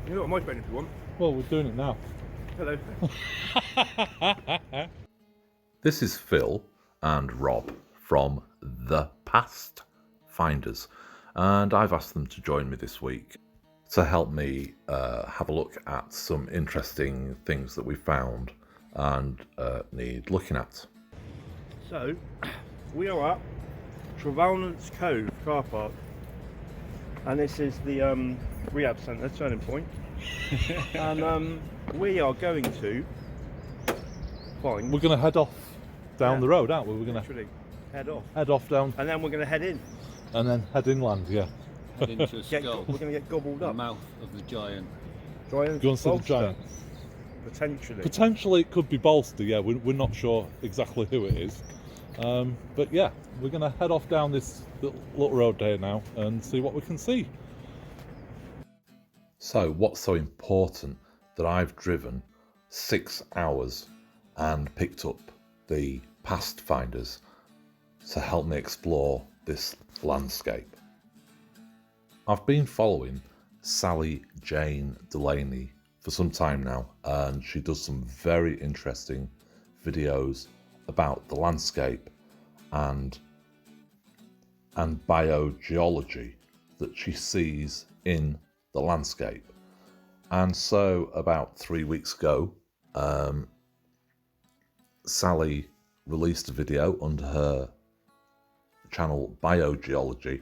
You know what my phone if you want. Well, we're doing it now. Hello. This is Phil and Rob from The Past Finders, and I've asked them to join me this week to help me have a look at some interesting things that we found and need looking at. So, we are at Trevaunance Cove car park, and this is the rehab centre, Turning Point. And we are going to find. We're going to head off down the road, aren't we? We're going to Literally head off, down, and then we're going to head in. and then head inland. Yeah. Head into a skull. We're going to get gobbled The up. mouth of the giant. Giant. Go and see the Bolster, giant. Potentially. Potentially, it could be Bolster. Yeah, we're not sure exactly who it is. But yeah, we're going to head off down this little road here now and see what we can see. So, what's so important that I've driven 6 hours and picked up the Past Finders to help me explore this landscape? I've been following Sally-Jane Delaney for some time now, and she does some very interesting videos about the landscape and biogeology that she sees in the landscape. And so about 3 weeks ago, Sally released a video under her channel Biogeology,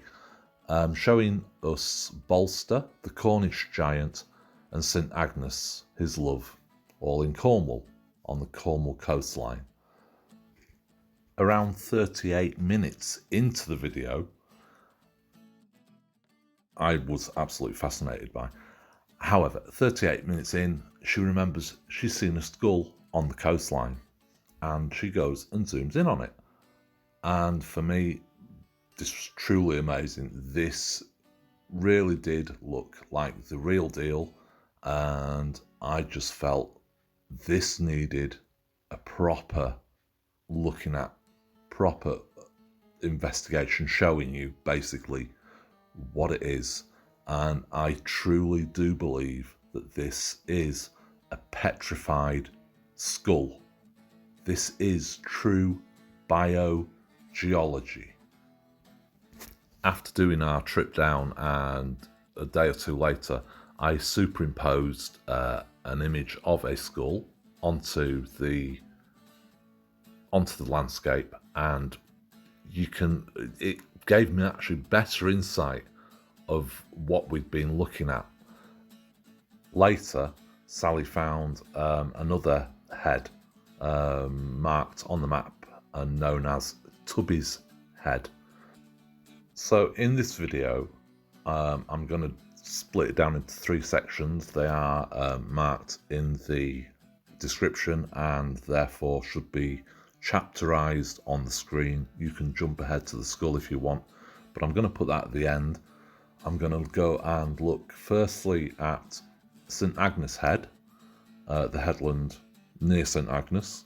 showing us Bolster, the Cornish giant, and St Agnes, his love, all in Cornwall, on the Cornwall coastline. Around 38 minutes into the video, I was absolutely fascinated by. However, 38 minutes in, she remembers she's seen a skull on the coastline, and she goes and zooms in on it. And for me, this was truly amazing. This really did look like the real deal, and I just felt this needed a proper investigation, showing you basically what it is. And I truly do believe that this is a petrified skull. This is true biogeology. After doing our trip down, and a day or two later, I superimposed an image of a skull onto the landscape, and it gave me actually better insight of what we'd been looking at. Later, Sally found another head marked on the map and known as Tubby's Head. So in this video, I'm going to split it down into 3 sections. They are marked in the description and therefore should be chapterized on the screen. You can jump ahead to the skull if you want, but I'm going to put that at the end. I'm going to go and look firstly at St Agnes Head, the headland near St Agnes,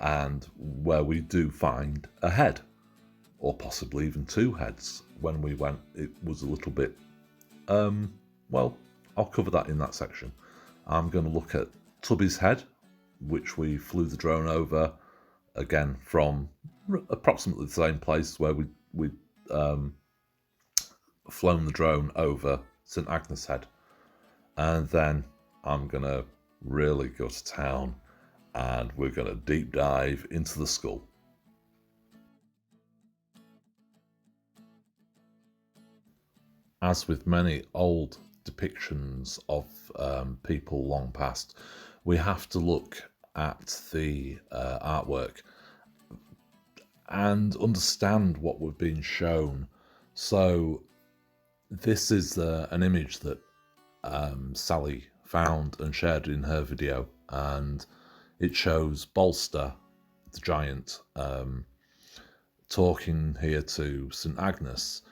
and where we do find a head, or possibly even 2 heads. When we went, it was a little bit, well, I'll cover that in that section. I'm going to look at Tubby's Head, which we flew the drone over, again from approximately the same place where we'd flown the drone over St Agnes Head. And then I'm going to really go to town, and we're going to deep dive into the skull. As with many old depictions of people long past, we have to look at the artwork and understand what we've been shown. So this is an image that Sally found and shared in her video, and it shows Bolster, the giant, talking here to St Agnes.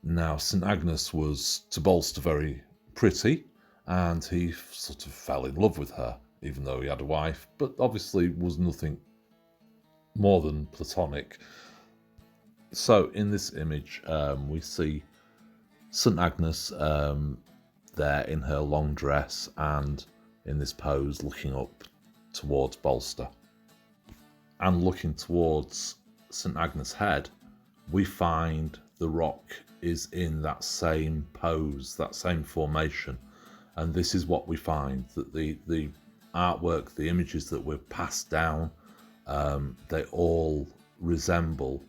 Now, St Agnes was to Bolster very pretty, and he sort of fell in love with her, even though he had a wife, but obviously was nothing more than platonic. So in this image, we see St Agnes there in her long dress and in this pose looking up towards Bolster. And looking towards St Agnes Head, we find the rock is in that same pose, that same formation. And this is what we find, that the artwork, the images that were passed down, they all resemble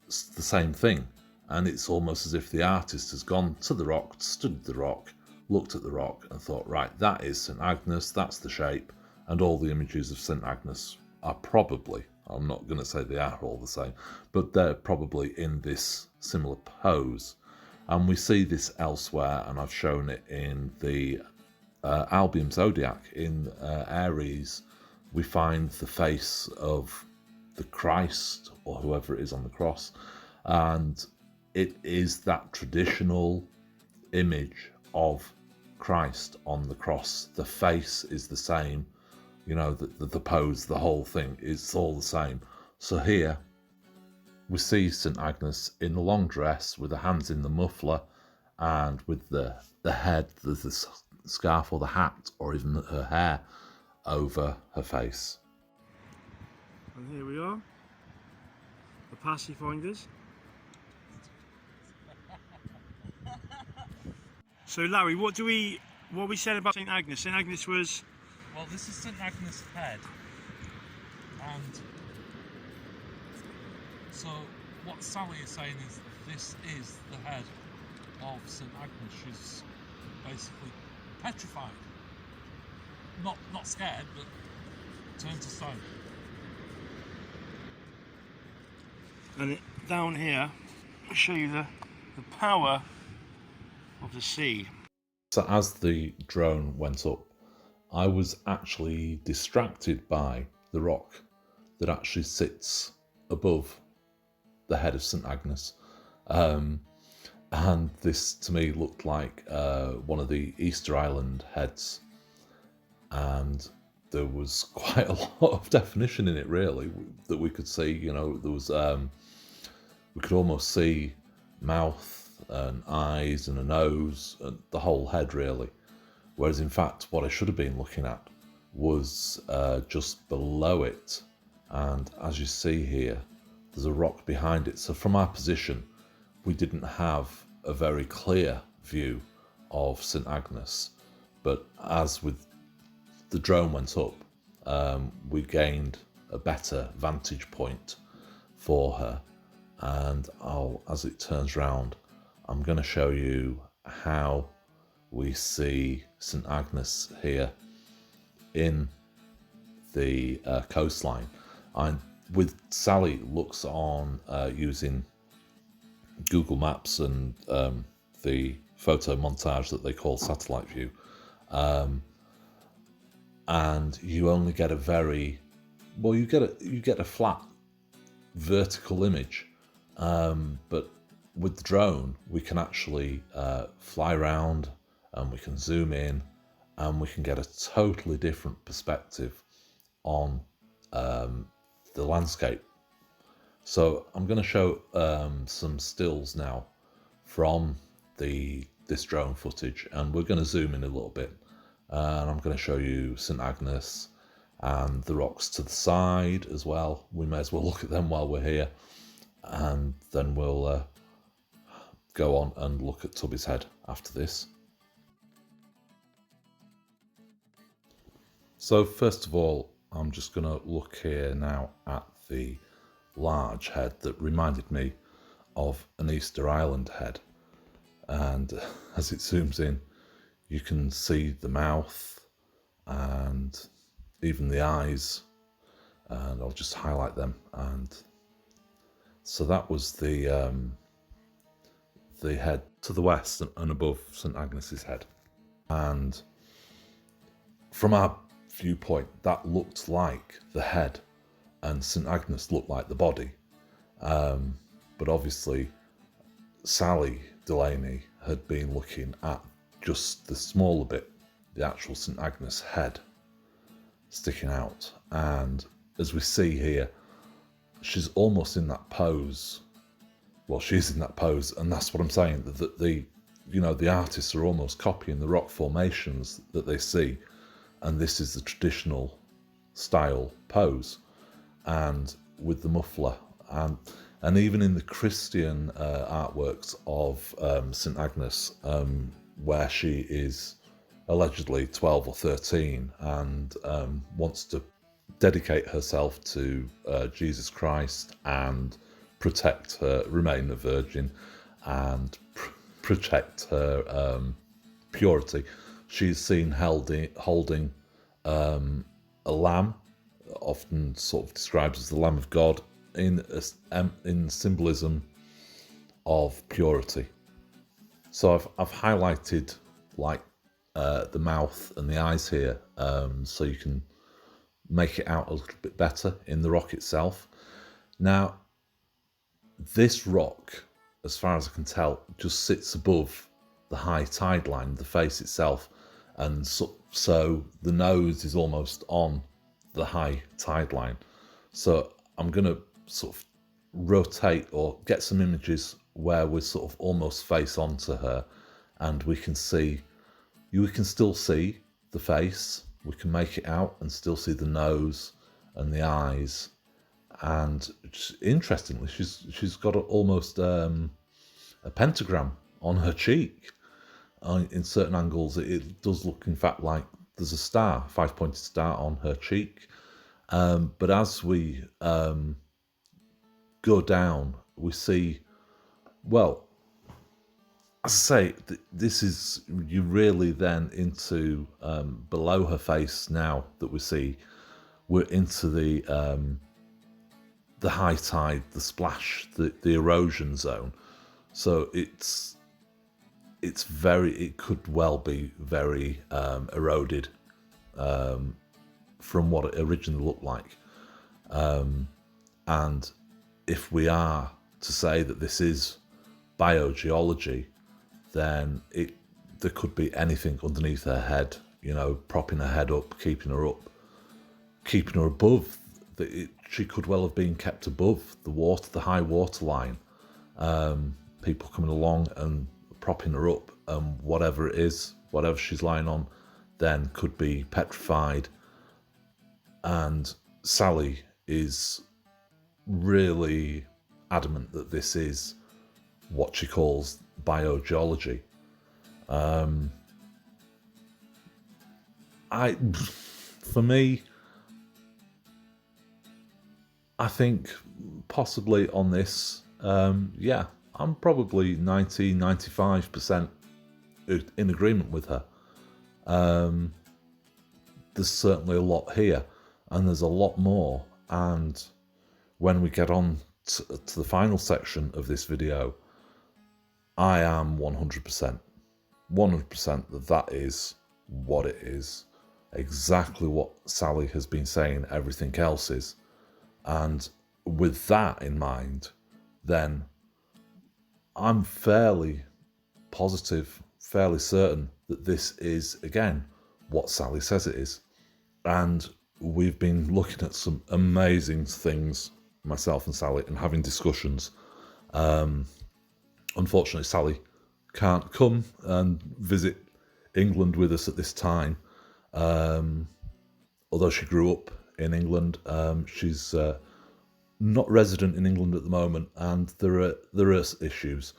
the same thing. And it's almost as if the artist has gone to the rock, studied the rock, looked at the rock and thought, right, that is St Agnes, that's the shape, and all the images of St Agnes are probably, I'm not going to say they are all the same, but they're probably in this similar pose. And we see this elsewhere, and I've shown it in the Albium Zodiac. In Aries, we find the face of the Christ, or whoever it is on the cross, and it is that traditional image of Christ on the cross. The face is the same, you know, the pose, the whole thing is all the same. So here we see St Agnes in the long dress with the hands in the muffler and with the head, the scarf or the hat or even her hair over her face. And here we are, the Passy Finders. So Larry, what we said about St Agnes? St Agnes was... Well, this is St Agnes Head, and so what Sally is saying is this is the head of St Agnes. She's basically petrified, not scared, but turned to stone. And down here, I'll show you the power of the sea. So as the drone went up, I was actually distracted by the rock that actually sits above the head of St Agnes. And this to me looked like one of the Easter Island heads. And there was quite a lot of definition in it, really, that we could see. You know, there was, we could almost see mouth and eyes and a nose and the whole head, really. Whereas in fact what I should have been looking at was just below it, and as you see here there's a rock behind it. So from our position we didn't have a very clear view of St Agnes, but as with the drone went up we gained a better vantage point for her. And as it turns round, I'm going to show you how we see St Agnes here in the coastline. And with Sally looks on using Google Maps and the photo montage that they call satellite view, and you only get a very well, you get a flat vertical image, but with the drone we can actually fly around and we can zoom in and we can get a totally different perspective on the landscape. So I'm going to show some stills now from this drone footage, and we're going to zoom in a little bit, and I'm going to show you St Agnes and the rocks to the side as well. We may as well look at them while we're here, and then we'll go on and look at Tubby's Head after this. So first of all, I'm just going to look here now at the large head that reminded me of an Easter Island head, and as it zooms in you can see the mouth and even the eyes, and I'll just highlight them. And so that was the head to the west and above St Agnes's Head, and from our viewpoint that looked like the head and St Agnes looked like the body, but obviously Sally Delaney had been looking at just the smaller bit, the actual St Agnes Head sticking out. And as we see here, she's almost in that pose. Well, she's in that pose, and that's what I'm saying, that the the artists are almost copying the rock formations that they see, and this is the traditional style pose, and with the muffler, and even in the Christian artworks of St Agnes, where she is allegedly 12 or 13 and wants to dedicate herself to Jesus Christ and remain a virgin and protect her purity. She's seen holding a lamb, often sort of described as the Lamb of God, in symbolism of purity. So I've highlighted like the mouth and the eyes here, so you can make it out a little bit better in the rock itself. Now, this rock, as far as I can tell, just sits above the high tide line, the face itself, and so the nose is almost on the high tide line. So I'm going to sort of rotate or get some images where we sort of almost face onto her, and we can still see the face, we can make it out and still see the nose and the eyes. And interestingly, she's got almost a pentagram on her cheek. In certain angles, it does look, in fact, like there's a star, 5-pointed star on her cheek. But as we go down, we see, well, as I say, this is, you really then into below her face now that we see, we're into the high tide, the splash, the erosion zone. So it could well be very eroded from what it originally looked like. And if we are to say that this is biogeology, then there could be anything underneath her head, propping her head up, keeping her above. She could well have been kept above the high water line. People coming along and propping her up, and whatever it is, whatever she's lying on, then could be petrified. And Sally is really adamant that this is what she calls biogeology. For me, I think possibly on this, I'm probably 95% in agreement with her. There's certainly a lot here, and there's a lot more. And when we get on to the final section of this video, I am 100% that is what it is. Exactly what Sally has been saying everything else is. And with that in mind, then I'm fairly positive, fairly certain that this is, again, what Sally says it is. And we've been looking at some amazing things, myself and Sally, and having discussions. Unfortunately, Sally can't come and visit England with us at this time. Although she grew up in England, she's not resident in England at the moment, and there are issues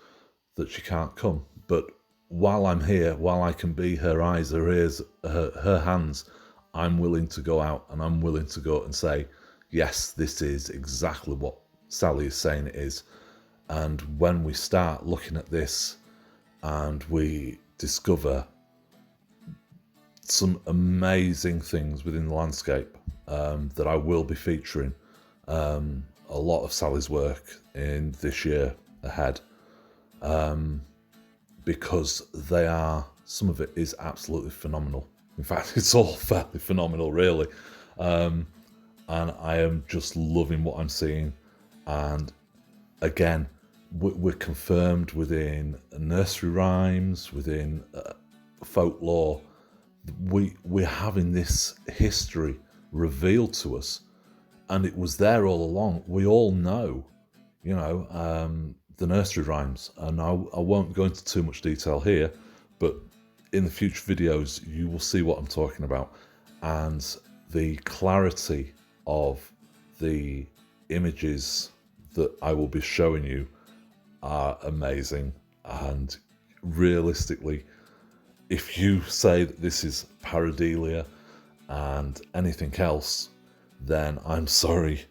that she can't come. But while I'm here, while I can be her eyes, her ears, her hands, I'm willing to go out, and I'm willing to go and say, yes, this is exactly what Sally is saying it is. And when we start looking at this and we discover some amazing things within the landscape that I will be featuring a lot of Sally's work in this year ahead, because some of it is absolutely phenomenal. In fact, it's all fairly phenomenal, really. And I am just loving what I'm seeing. And again, we're confirmed within nursery rhymes, within folklore. We're having this history revealed to us, and it was there all along. We all know, the nursery rhymes, and I won't go into too much detail here, but in the future videos you will see what I'm talking about, and the clarity of the images that I will be showing you are amazing. And realistically, if you say that this is pareidolia and anything else, then I'm sorry.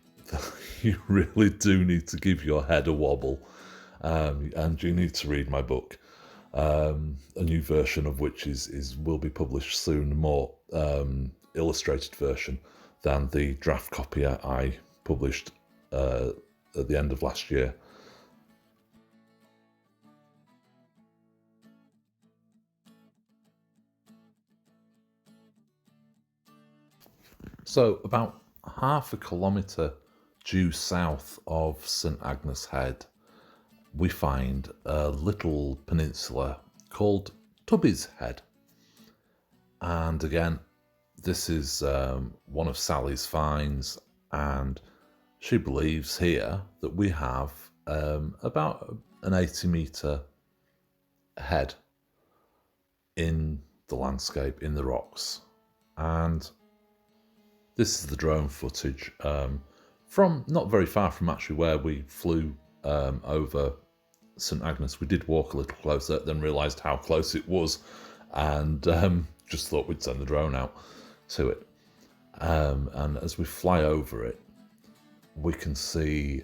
You really do need to give your head a wobble, and you need to read my book, a new version of which will be published soon, more illustrated version than the draft copy I published at the end of last year. So about half a kilometre due south of St Agnes Head, we find a little peninsula called Tubby's Head. And again, this is one of Sally's finds, and she believes here that we have about an 80-metre head in the landscape, in the rocks. And this is the drone footage from not very far from actually where we flew over St Agnes. We did walk a little closer, then realised how close it was, and just thought we'd send the drone out to it. And as we fly over it, we can see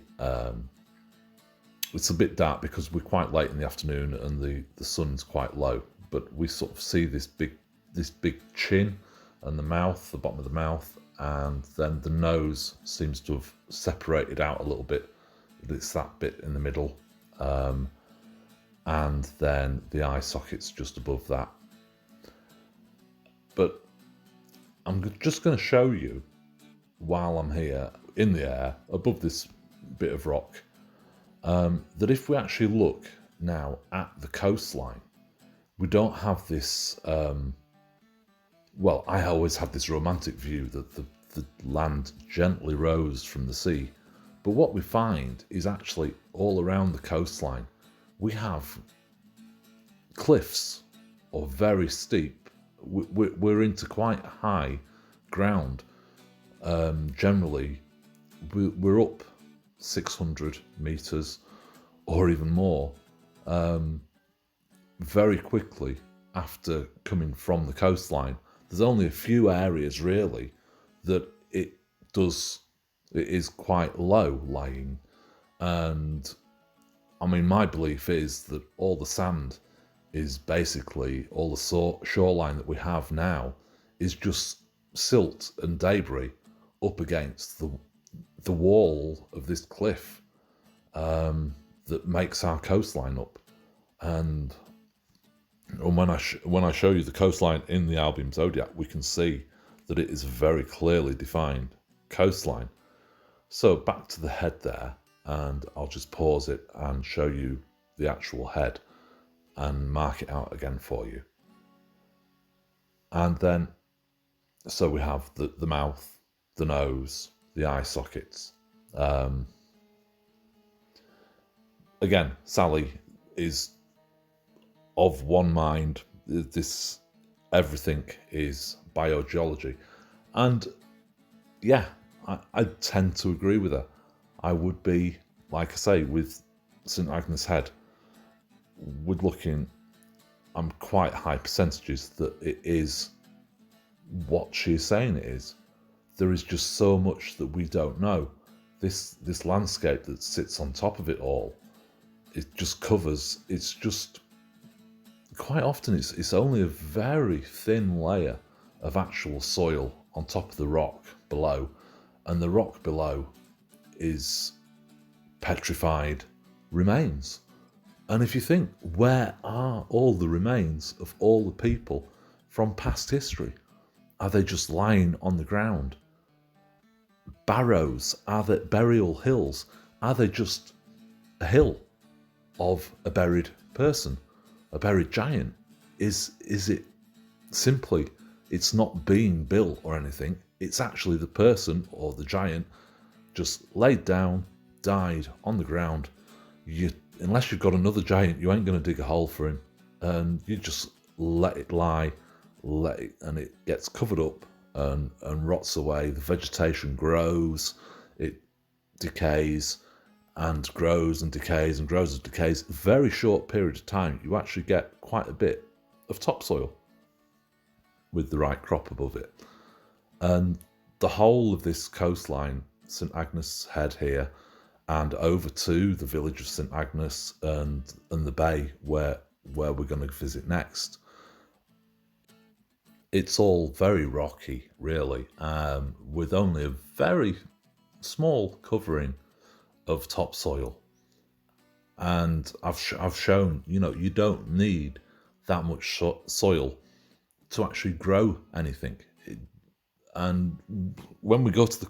it's a bit dark because we're quite late in the afternoon and the sun's quite low, but we sort of see this big chin and the mouth, the bottom of the mouth, and then the nose seems to have separated out a little bit. It's that bit in the middle, and then the eye sockets just above that. But I'm just going to show you, while I'm here in the air above this bit of rock, that if we actually look now at the coastline, we don't have this well, I always had this romantic view that the land gently rose from the sea, but what we find is actually all around the coastline we have cliffs, or very steep. We're into quite high ground. Generally, we're up 600 metres or even more very quickly after coming from the coastline. There's only a few areas really that it is quite low lying, and I mean, my belief is that all the sand is basically, all the shoreline that we have now is just silt and debris up against the wall of this cliff that makes our coastline up. And when I show you the coastline in the Albion Zodiac, we can see that it is a very clearly defined coastline. So back to the head there, and I'll just pause it and show you the actual head and mark it out again for you. And then, so we have the mouth, the nose, the eye sockets. Again, Sally is of one mind. This, everything is biogeology. And yeah, I tend to agree with her. I would be, like I say, with St Agnes Head, we're looking, I'm quite high percentages that it is what she's saying it is. There is just so much that we don't know. This landscape that sits on top of it all, it just covers, it's just, quite often it's only a very thin layer of actual soil on top of the rock below, and the rock below is petrified remains. And if you think, where are all the remains of all the people from past history? Are they just lying on the ground? Barrows, are they burial hills? Are they just a hill of a buried person, a buried giant? Is it simply, it's not being built or anything, it's actually the person or the giant just laid down, died on the ground. unless you've got another giant, you ain't going to dig a hole for him. And you just let it lie, and it gets covered up and rots away. The vegetation grows, it decays and grows and decays and grows and decays. Very short period of time, you actually get quite a bit of topsoil with the right crop above it. And the whole of this coastline, St Agnes Head here, and over to the village of St Agnes and the bay where we're going to visit next, it's all very rocky, really, with only a very small covering of topsoil. And I've shown, you know, you don't need that much soil to actually grow anything. And when we go to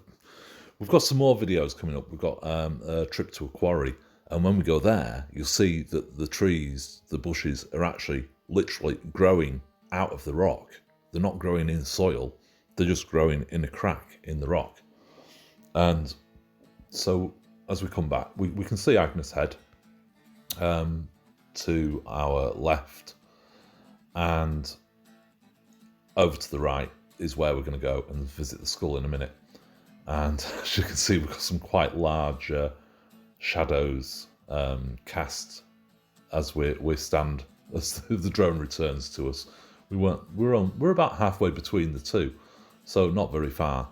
we've got some more videos coming up. We've got a trip to a quarry, and when we go there, you'll see that the trees, the bushes, are actually literally growing out of the rock. They're not growing in soil, they're just growing in a crack in the rock. And so as we come back, we can see Agnes Head to our left, and over to the right is where we're going to go and visit the skull in a minute. And as you can see, we've got some quite large shadows cast as we stand, as the drone returns to us. We're about halfway between the two, so not very far.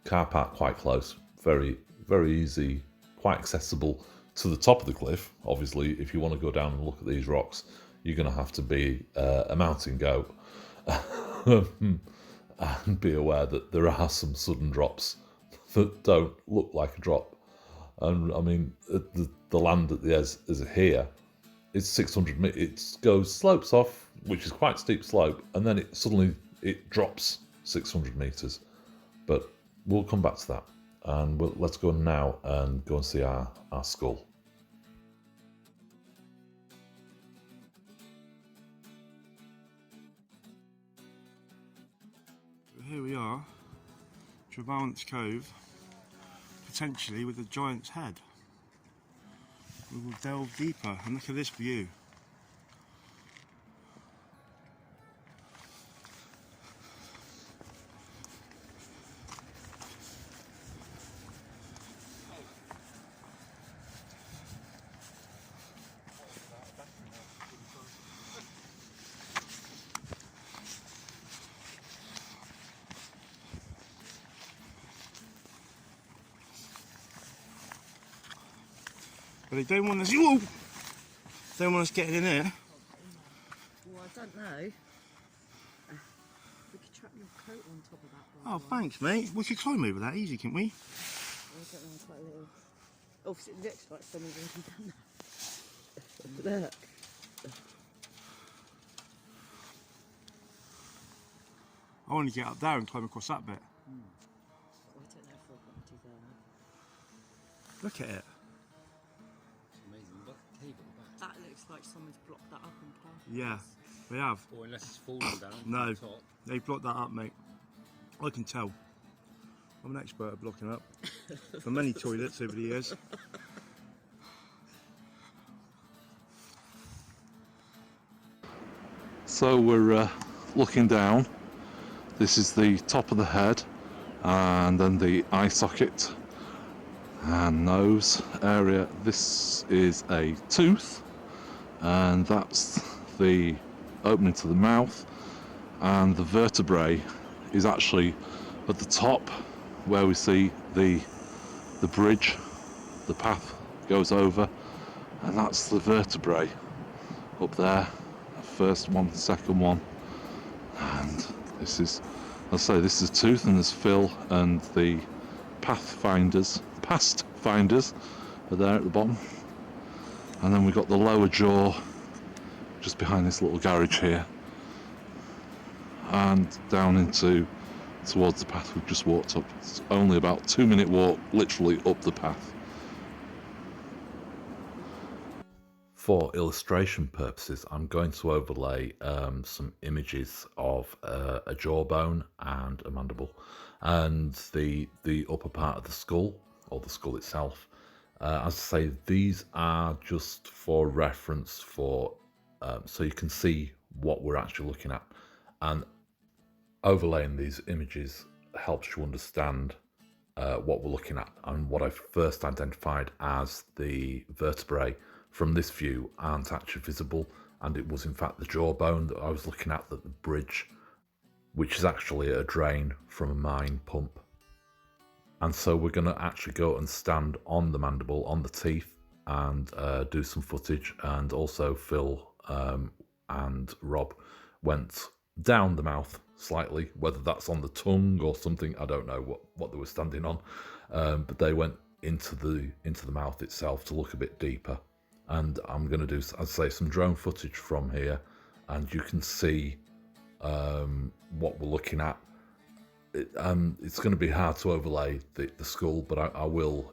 Car park quite close, very easy, quite accessible to the top of the cliff. Obviously, if you want to go down and look at these rocks, you're going to have to be a mountain goat. And be aware that there are some sudden drops that don't look like a drop. And I mean, the land at the is here, it's 600 meters. It slopes off, which is quite steep slope, and then it suddenly drops 600 meters. But we'll come back to that, and let's go now and go and see our skull. Here we are, Trevaunance Cove, potentially with a giant's head. We will delve deeper and look at this view. But they don't want us. Whoa! Don't want us getting in there. Well, I don't know. We could trap your coat on top of that one. Oh, thanks, mate. We could climb over that easy, can't we? I don't know, quite a little. Obviously, it looks like someone's already done that. Look. I want to get up there and climb across that bit. I don't know if we'll do that. Look at it. Amazing. Look at the cave at the back. That looks like someone's blocked that up on purpose. Yeah, they have. Or unless it's falling down. No, from the top. they blocked that up, mate. I can tell. I'm an expert at blocking up. For many toilets over the years. So we're looking down. This is the top of the head, and then the eye socket and nose area. This is a tooth, and that's the opening to the mouth, and the vertebrae is actually at the top where we see the bridge, the path goes over, and that's the vertebrae up there. First one, second one, and this is, I'll say, this is tooth, and there's Phil and the past finders are there at the bottom, and then we've got the lower jaw just behind this little garage here, and down towards the path we've just walked up. It's only about 2-minute walk, literally up the path. For illustration purposes, I'm going to overlay some images of a jawbone and a mandible, and the upper part of the skull, or the skull itself, As I say, these are just for reference for so you can see what we're actually looking at, and overlaying these images helps you understand what we're looking at. And what I first identified as the vertebrae from this view aren't actually visible, and it was in fact the jawbone that I was looking at, that the bridge, which is actually a drain from a mine pump. And so we're going to actually go and stand on the mandible, on the teeth, and do some footage. And also Phil and Rob went down the mouth slightly, whether that's on the tongue or something, I don't know what they were standing on, but they went into the mouth itself to look a bit deeper. And I'm going to do, as I say, some drone footage from here, and you can see what we're looking at. It's going to be hard to overlay the skull, but I will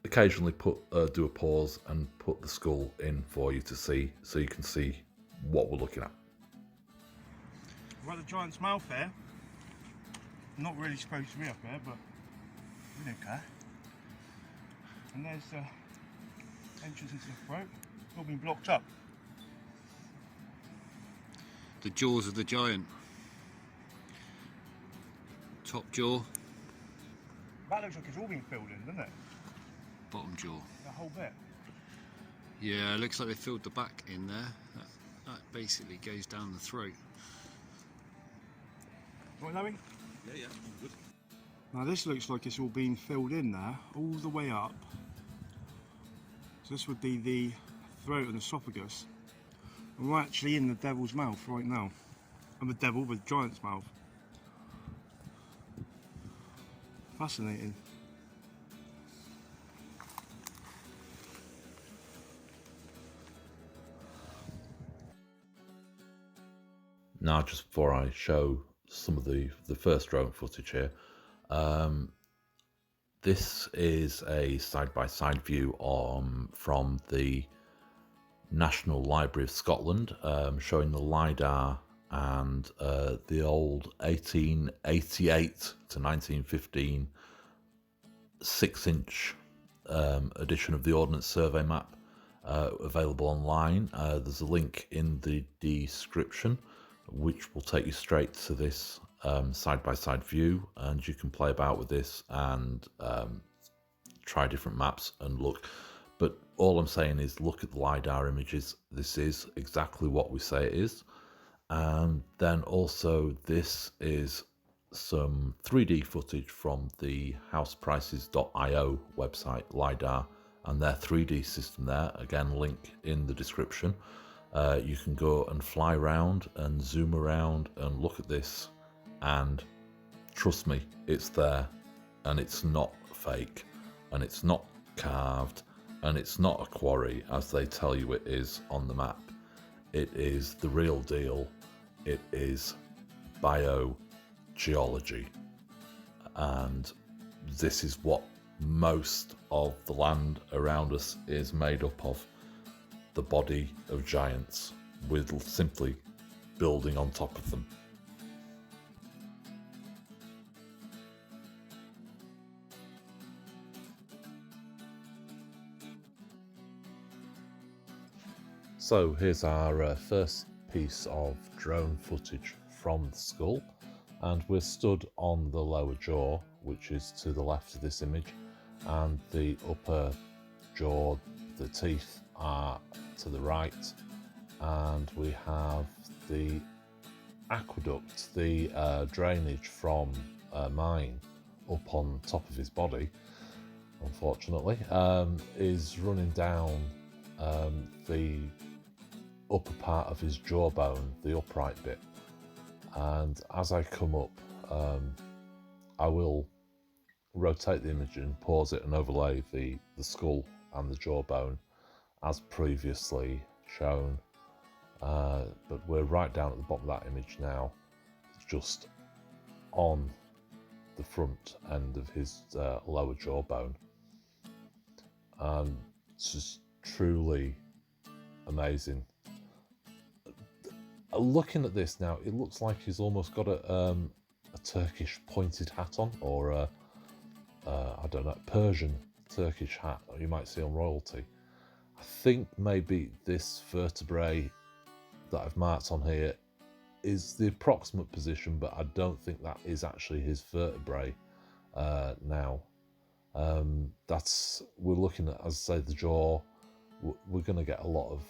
occasionally do a pause and put the skull in for you to see, so you can see what we're looking at. We're at the giant's mouth here. Not really supposed to be up there, but we don't care. And there's the entrance into the throat. It's all been blocked up. The jaws of the giant. Top jaw, That looks like it's all been filled in, doesn't it? bottom jaw. That whole bit. Yeah, it looks like they filled the back in there. That basically goes down the throat. Right, Louie? Yeah, good. Now this looks like it's all been filled in there, all the way up. So this would be the throat and esophagus. And we're actually in the devil's mouth right now. I'm the devil with giant's mouth. Fascinating. Now, just before I show some of the first drone footage here, this is a side-by-side view from the National Library of Scotland, showing the LiDar and the old 1888 to 1915 6-inch edition of the Ordnance Survey map available online. There's a link in the description which will take you straight to this side-by-side view, and you can play about with this and try different maps and look. But all I'm saying is look at the LiDAR images. This is exactly what we say it is. And then also this is some 3D footage from the houseprices.io website, LiDAR, and their 3D system there. Again, link in the description. You can go and fly around and zoom around and look at this, and trust me, it's there, and it's not fake, and it's not carved, and it's not a quarry as they tell you it is on the map. It is the real deal. It is biogeology, and this is what most of the land around us is made up of. The body of giants with simply building on top of them. So here's our first piece of drone footage from the skull, and we're stood on the lower jaw, which is to the left of this image, and the upper jaw, the teeth, are to the right, and we have the aqueduct, the drainage from a mine up on top of his body, unfortunately, is running down the upper part of his jawbone, the upright bit. And as I come up, I will rotate the image and pause it and overlay the skull and the jawbone as previously shown. But we're right down at the bottom of that image now, just on the front end of his lower jawbone. And it's just truly amazing. Looking at this now, it looks like he's almost got a Turkish pointed hat on, or I don't know, Persian Turkish hat that you might see on royalty. I think maybe this vertebrae that I've marked on here is the approximate position, but I don't think that is actually his vertebrae now. We're looking at, as I say, the jaw. We're going to get a lot of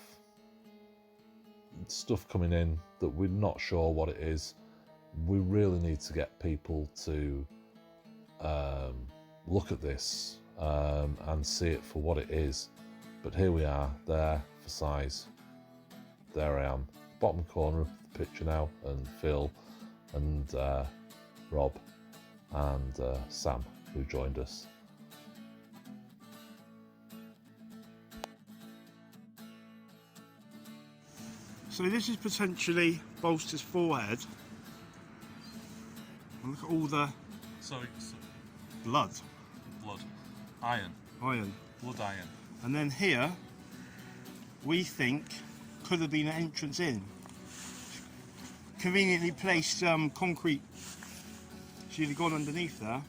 stuff coming in that we're not sure what it is. We really need to get people to look at this and see it for what it is. But here we are, there for size. There I am, bottom corner of the picture now, and Phil and Rob and Sam, who joined us. So this is potentially Bolster's forehead. And look at all the So blood, blood, iron, blood iron. and then here we think could have been an entrance in. Conveniently placed concrete. She'd have gone underneath there.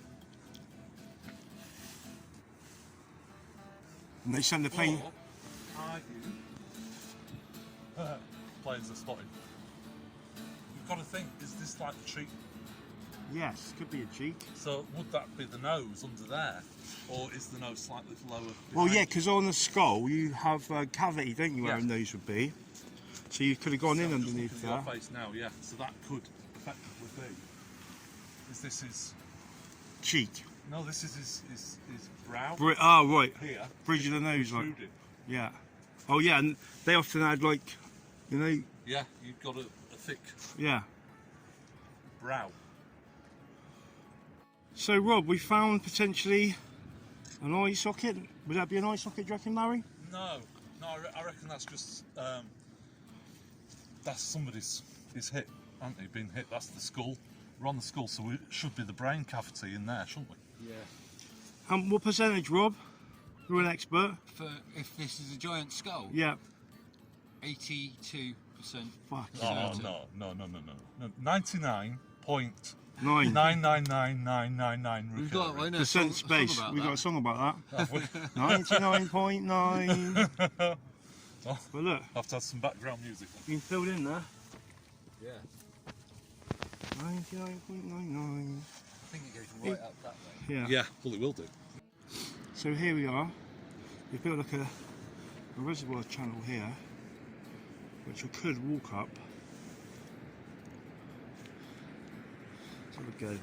And they send the plane. Planes are spotted. You've got to think, is this like the cheek? Yes, could be a cheek. So would that be the nose under there, or is the nose slightly lower? Well, behind yeah, it? because on the skull you have a cavity, don't you, where a Yeah. nose would be. So you could have gone in So I'm just underneath looking at there. your face now, yeah. So that could effectively be. Is this his? Cheek. No, this is his brow. Right. Here. Bridge of the nose, like. Protruding. Yeah. Oh, yeah, and they often had, like, you know, Yeah, you've got a thick yeah. brow. So, Rob, we found potentially an eye socket. Would that be an eye socket, do you reckon, Larry? No, I reckon that's just that's somebody's hit, haven't they? Been hit. That's the skull. We're on the skull, so it should be the brain cavity in there, shouldn't we? Yeah. What percentage, Rob? You're an expert. For if this is a giant skull, Yeah. 82%. Fuck. Oh Certain. no. 99.9999999. We've got I know, Percent song space. about We've got a that. song about Have we? that. 99.9. Oh, But look, I have to have some background music. been filled in there. Yeah. 99.99. I think it goes right up that way. Yeah. Yeah, well it will do. So here we are. We've built like a reservoir channel here, which we could walk up. So we go.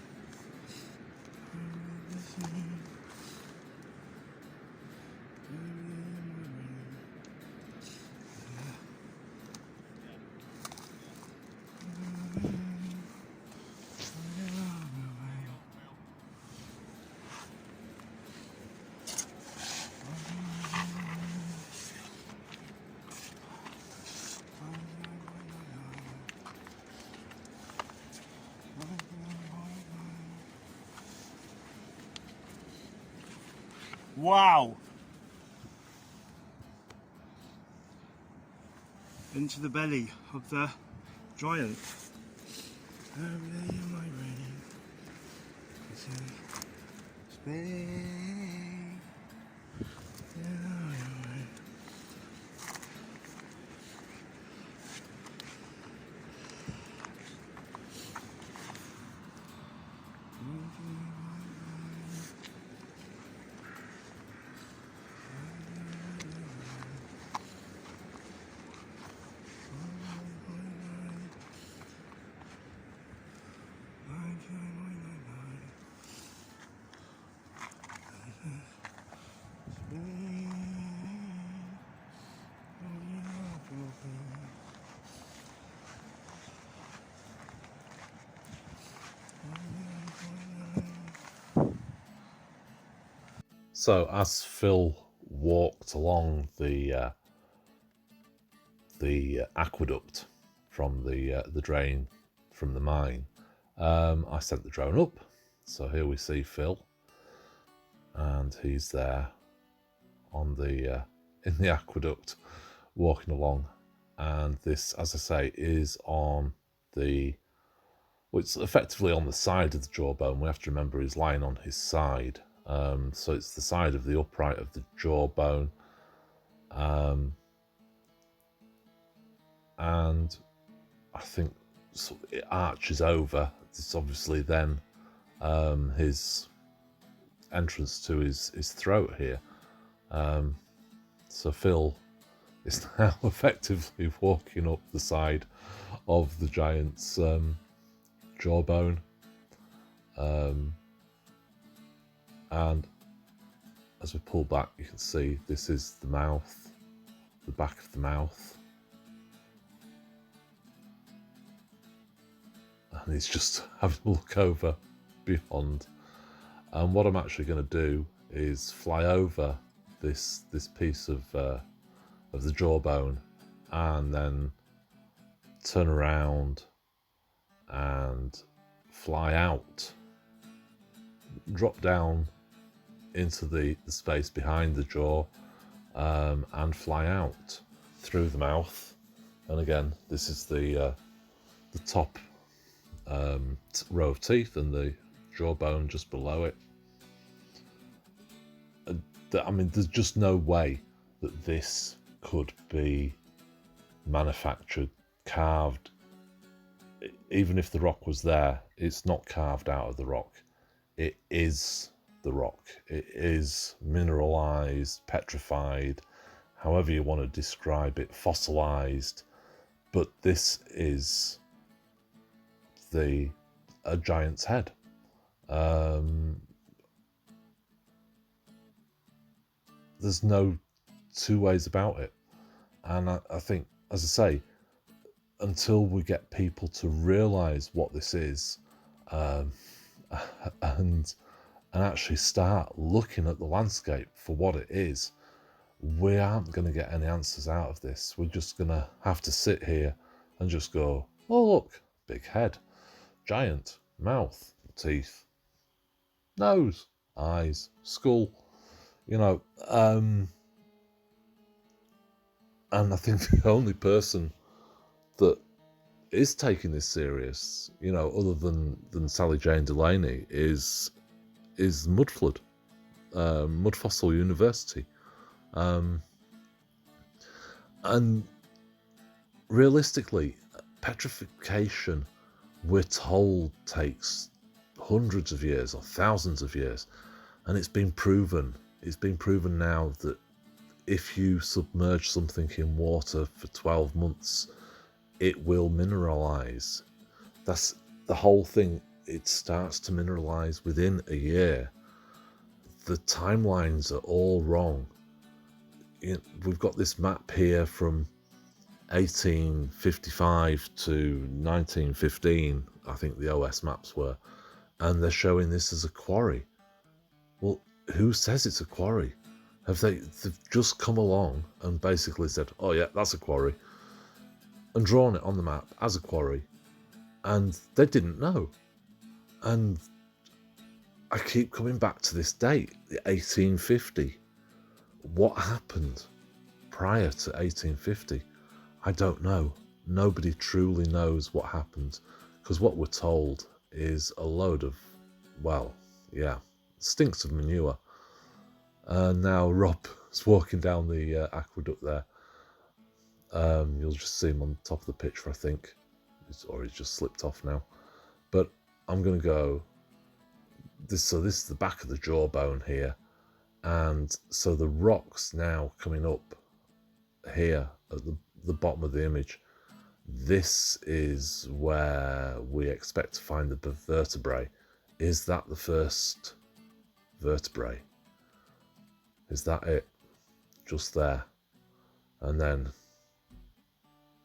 Wow! Into the belly of the giant. So as Phil walked along the aqueduct from the drain from the mine, I sent the drone up. So here we see Phil, and he's there on the in the aqueduct walking along. And this, as I say, is on the, well, it's effectively on the side of the jawbone. We have to remember he's lying on his side. So it's the side of the upright of the jawbone. And I think it arches over. It's obviously then his entrance to his throat here. So Phil is now effectively walking up the side of the giant's jawbone. And as we pull back, you can see this is the mouth, the back of the mouth. And he's just having a look over beyond. And what I'm actually going to do is fly over this piece of the jawbone, and then turn around and fly out, drop down into the space behind the jaw, and fly out through the mouth. And again, this is the top row of teeth and the jawbone just below it. I mean, there's just no way that this could be manufactured, carved. Even if the rock was there, it's not carved out of the rock. It is the rock. It is mineralized, petrified, however you want to describe it, fossilized. But this is a giant's head. There's no two ways about it. And I think, as I say, until we get people to realise what this is, and actually start looking at the landscape for what it is, we aren't going to get any answers out of this. We're just going to have to sit here and just go, oh look, big head, giant, mouth, teeth, nose, eyes, skull, you know. And I think the only person that is taking this serious, you know, other than Sally-Jane Delaney, is Mudflood, Mud Fossil University. And realistically, petrification, we're told, takes hundreds of years or thousands of years, and it's been proven. It's been proven now that if you submerge something in water for 12 months, it will mineralize. That's the whole thing. It starts to mineralize within a year. The timelines are all wrong. We've got this map here from 1855 to 1915, I think the OS maps were, and they're showing this as a quarry. Well, who says it's a quarry? They've just come along and basically said, oh yeah, that's a quarry, and drawn it on the map as a quarry, and they didn't know. And I keep coming back to this date, the 1850. What happened prior to 1850? I don't know. Nobody truly knows what happened, because what we're told is a load of, well, yeah, stinks of manure. Now Rob is walking down the aqueduct there. You'll just see him on top of the picture, I think. Or he's just slipped off now. But I'm going to go... So this is the back of the jawbone here. And so the rocks now coming up here at the bottom of the image. This is where we expect to find the vertebrae. Is that the first vertebrae? Is that it? Just there. And then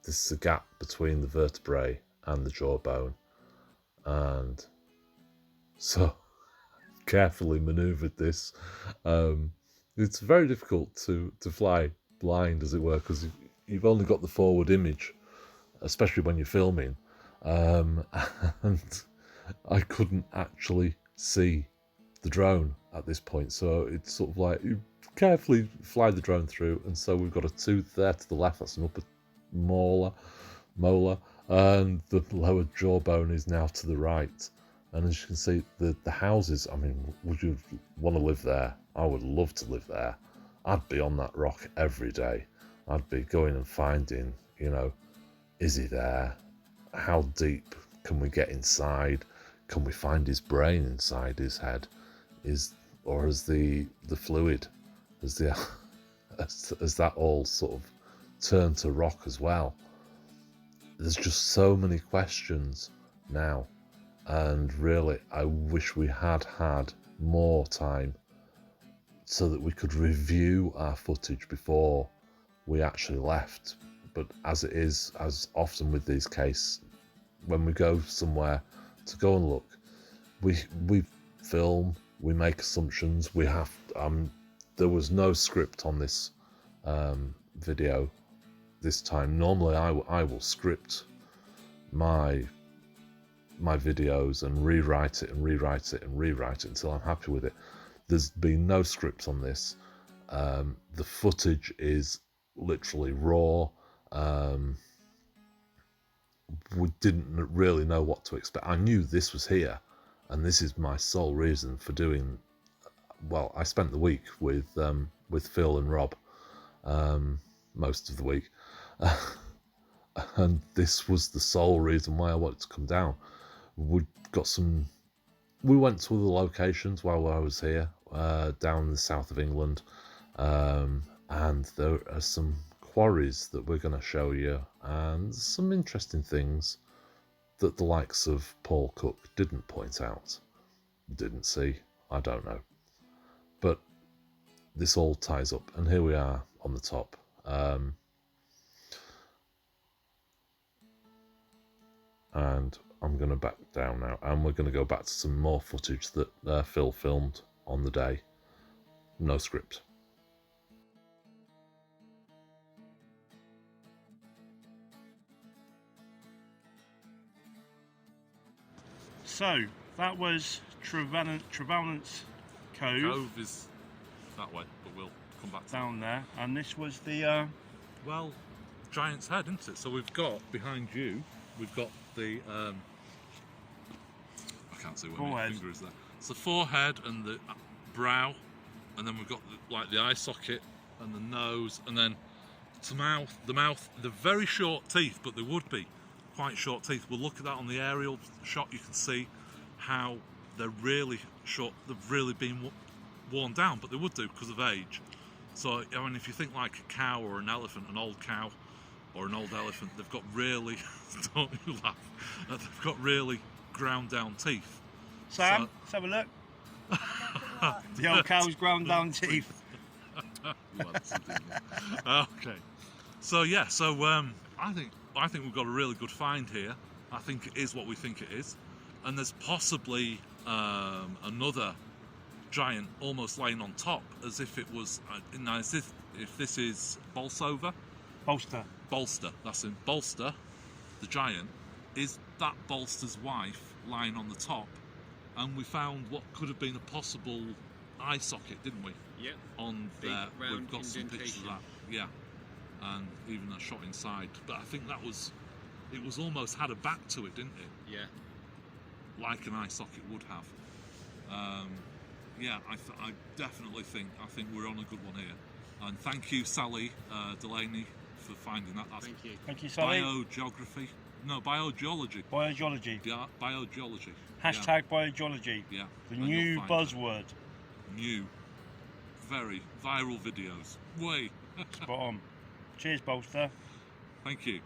this is a gap between the vertebrae and the jawbone. And so carefully manoeuvred this. It's very difficult to fly blind, as it were, because you've only got the forward image, especially when you're filming. And I couldn't actually see the drone at this point, so it's sort of like you carefully fly the drone through, and so we've got a tooth there to the left, that's an upper molar, and the lower jawbone is now to the right, And as you can see, the houses, I mean, would you want to live there? I would love to live there. I'd be on that rock every day. I'd be going and finding, you know, is he there? How deep can we get inside? Can we find his brain inside his head? Or is the fluid, has that all sort of turned to rock as well? There's just so many questions now, and really I wish we had more time so that we could review our footage before we actually left. But as it is, as often with these cases, when we go somewhere to go and look, we film, we make assumptions. We have there was no script on this video this time. Normally I will script my videos and rewrite it until I'm happy with it. There's been no script on this. The footage is literally raw. We didn't really know what to expect. I knew this was here, and this is my sole reason for doing. Well, I spent the week with Phil and Rob, most of the week, and this was the sole reason why I wanted to come down. We went to other locations while I was here, down in the south of England, and there are some quarries that we're going to show you, and some interesting things that the likes of Paul Cook didn't point out, didn't see, I don't know. But this all ties up, and here we are on the top. And I'm going to back down now, and we're going to go back to some more footage that Phil filmed on the day. No script. So that was Trevaunance Cove. Cove is that way, but we'll come back to down there, and this was the well, Giant's Head, isn't it? So we've got behind you, we've got the I can't see where my finger is there. It's the forehead and the brow, and then we've got the eye socket and the nose, and then the mouth, the very short teeth, but they would be quite short teeth. We'll look at that on the aerial shot. You can see how they're really short. They've really been worn down, but they would do because of age. So I mean, if you think like a cow or an elephant, an old cow or an old elephant, they've got really don't you laugh, they've got really ground down teeth. Sam, let's have a look. The old cow's ground down teeth. Okay, so yeah, I think we've got a really good find here. I think it is what we think it is, and there's possibly another giant almost laying on top, as if it was. Now, if this is Bolsover, Bolster. That's in Bolster. The giant is that Bolster's wife lying on the top, and we found what could have been a possible eye socket, didn't we? Yep. On big, there, round we've got some pictures of that. Yeah, and even a shot inside. But I think it was almost had a back to it, didn't it? Yeah. Like an eye socket would have. Yeah, I definitely think we're on a good one here. And thank you, Sally Delaney, for finding that. That's Thank you. Thank you, Sally. biogeography. No, biogeology. Biogeology. Yeah, biogeology. Hashtag biogeology. Yeah. The And new you'll find buzzword. it. New. Very viral videos. Way. Spot on. Cheers, Bolster. Thank you.